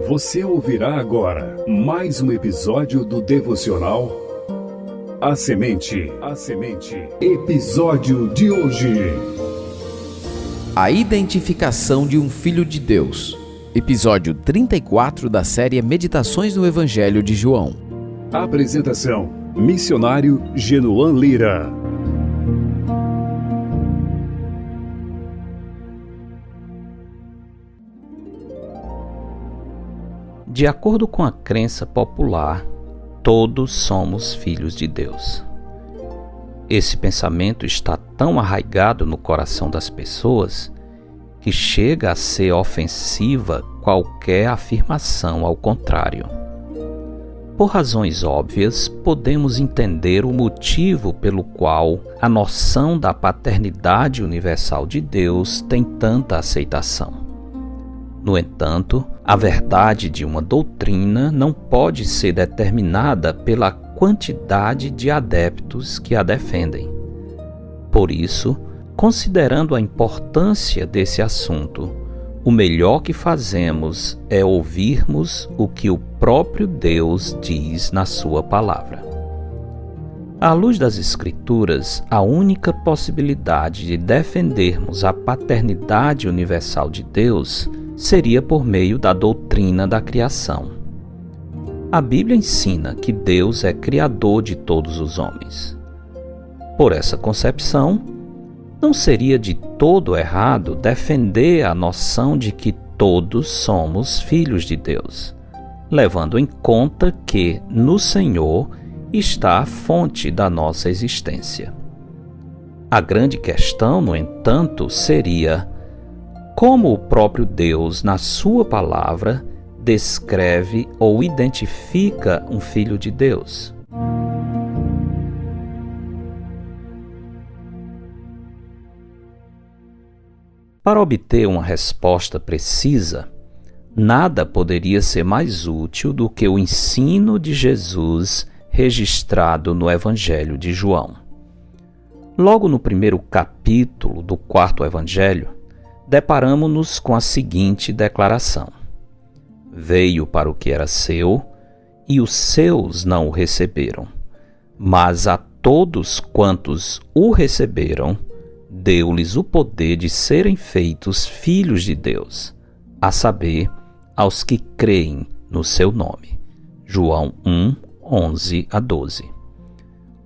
Você ouvirá agora mais um episódio do devocional A Semente. Episódio de hoje. A identificação de um filho de Deus. Episódio 34 da série Meditações no Evangelho de João. Apresentação: missionário Genoan Lira. De acordo com a crença popular, todos somos filhos de Deus. Esse pensamento está tão arraigado no coração das pessoas que chega a ser ofensiva qualquer afirmação ao contrário. Por razões óbvias, podemos entender o motivo pelo qual a noção da paternidade universal de Deus tem tanta aceitação. No entanto, a verdade de uma doutrina não pode ser determinada pela quantidade de adeptos que a defendem. Por isso, considerando a importância desse assunto, o melhor que fazemos é ouvirmos o que o próprio Deus diz na sua palavra. À luz das Escrituras, a única possibilidade de defendermos a paternidade universal de Deus seria por meio da doutrina da criação. A Bíblia ensina que Deus é criador de todos os homens. Por essa concepção, não seria de todo errado defender a noção de que todos somos filhos de Deus, levando em conta que no Senhor está a fonte da nossa existência. A grande questão, no entanto, seria: como o próprio Deus, na sua palavra, descreve ou identifica um filho de Deus? Para obter uma resposta precisa, nada poderia ser mais útil do que o ensino de Jesus registrado no Evangelho de João. Logo no primeiro capítulo do 4º Evangelho, deparamo-nos com a seguinte declaração: Veio para o que era seu, e os seus não o receberam. Mas a todos quantos o receberam, deu-lhes o poder de serem feitos filhos de Deus, a saber, aos que creem no seu nome. João 1, 11 a 12.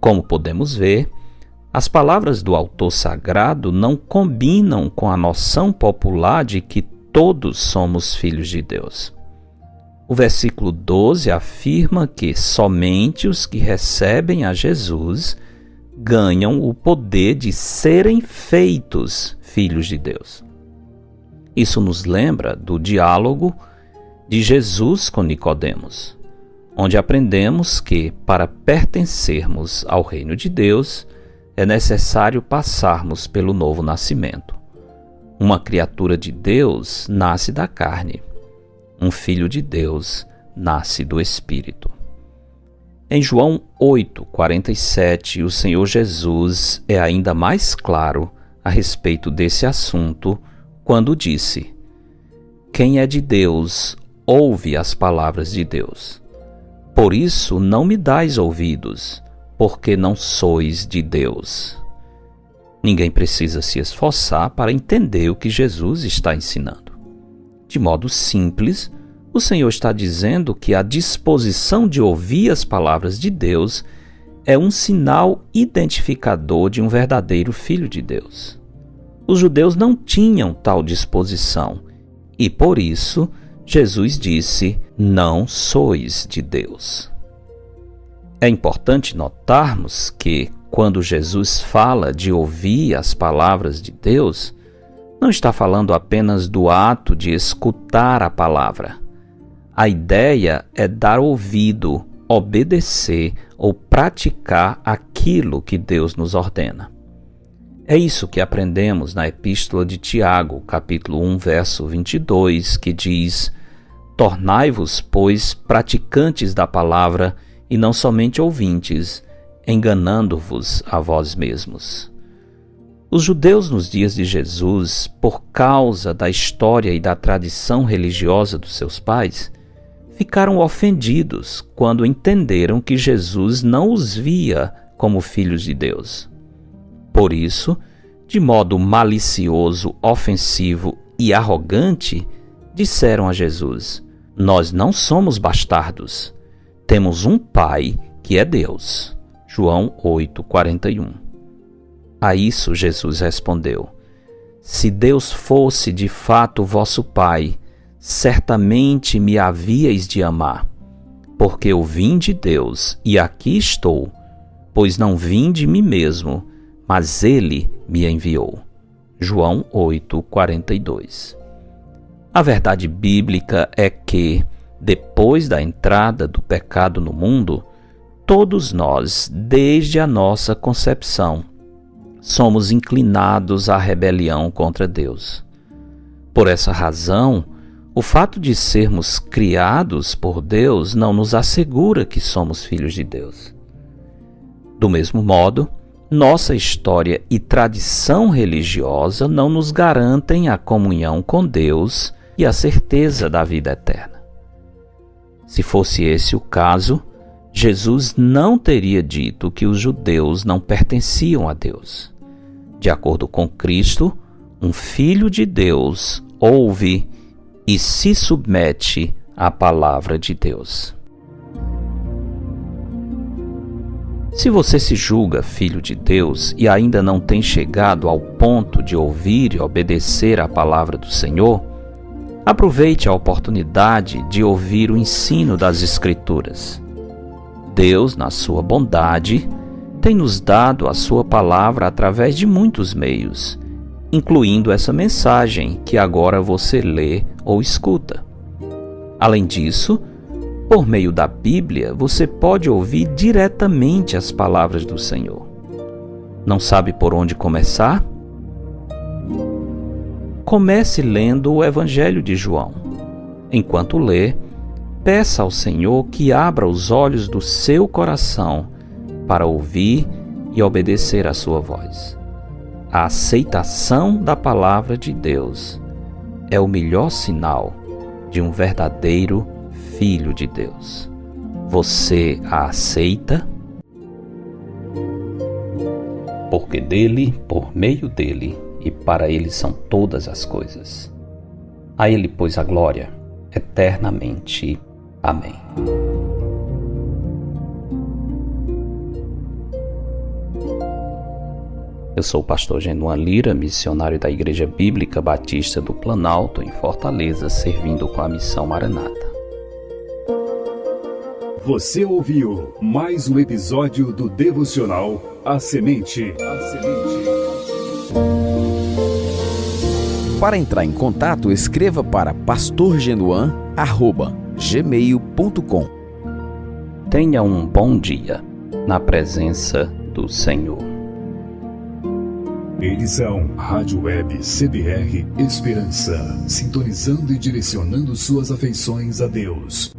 Como podemos ver, as palavras do autor sagrado não combinam com a noção popular de que todos somos filhos de Deus. O versículo 12 afirma que somente os que recebem a Jesus ganham o poder de serem feitos filhos de Deus. Isso nos lembra do diálogo de Jesus com Nicodemos, onde aprendemos que, para pertencermos ao reino de Deus, é necessário passarmos pelo novo nascimento. Uma criatura de Deus nasce da carne. Um filho de Deus nasce do Espírito. Em João 8:47, o Senhor Jesus é ainda mais claro a respeito desse assunto quando disse: Quem é de Deus, ouve as palavras de Deus. Por isso não me dais ouvidos, porque não sois de Deus. Ninguém precisa se esforçar para entender o que Jesus está ensinando. De modo simples, o Senhor está dizendo que a disposição de ouvir as palavras de Deus é um sinal identificador de um verdadeiro filho de Deus. Os judeus não tinham tal disposição e, por isso, Jesus disse: Não sois de Deus. É importante notarmos que, quando Jesus fala de ouvir as palavras de Deus, não está falando apenas do ato de escutar a palavra. A ideia é dar ouvido, obedecer ou praticar aquilo que Deus nos ordena. É isso que aprendemos na Epístola de Tiago, capítulo 1, verso 22, que diz: Tornai-vos, pois, praticantes da palavra e não somente ouvintes, enganando-vos a vós mesmos. Os judeus nos dias de Jesus, por causa da história e da tradição religiosa dos seus pais, ficaram ofendidos quando entenderam que Jesus não os via como filhos de Deus. Por isso, de modo malicioso, ofensivo e arrogante, disseram a Jesus: Nós não somos bastardos. Temos um Pai que é Deus. João 8:41. A isso Jesus respondeu: Se Deus fosse de fato vosso Pai, certamente me havíeis de amar, porque eu vim de Deus e aqui estou, pois não vim de mim mesmo, mas Ele me enviou. João 8:42. A verdade bíblica é que, depois da entrada do pecado no mundo, todos nós, desde a nossa concepção, somos inclinados à rebelião contra Deus. Por essa razão, o fato de sermos criados por Deus não nos assegura que somos filhos de Deus. Do mesmo modo, nossa história e tradição religiosa não nos garantem a comunhão com Deus e a certeza da vida eterna. Se fosse esse o caso, Jesus não teria dito que os judeus não pertenciam a Deus. De acordo com Cristo, um filho de Deus ouve e se submete à palavra de Deus. Se você se julga filho de Deus e ainda não tem chegado ao ponto de ouvir e obedecer à palavra do Senhor, aproveite a oportunidade de ouvir o ensino das Escrituras. Deus, na sua bondade, tem nos dado a sua palavra através de muitos meios, incluindo essa mensagem que agora você lê ou escuta. Além disso, por meio da Bíblia, você pode ouvir diretamente as palavras do Senhor. Não sabe por onde começar? Comece lendo o Evangelho de João. Enquanto lê, peça ao Senhor que abra os olhos do seu coração para ouvir e obedecer à sua voz. A aceitação da palavra de Deus é o melhor sinal de um verdadeiro filho de Deus. Você a aceita? Porque dele, por meio dele e para ele são todas as coisas. A ele, pois, a glória eternamente. Amém. Eu sou o pastor Genuan Lira, missionário da Igreja Bíblica Batista do Planalto, em Fortaleza, servindo com a missão Maranata. Você ouviu mais um episódio do devocional A Semente. Para entrar em contato, escreva para pastorgenuan@gmail.com. Tenha um bom dia na presença do Senhor. Edição Rádio Web CBR Esperança, sintonizando e direcionando suas afeições a Deus.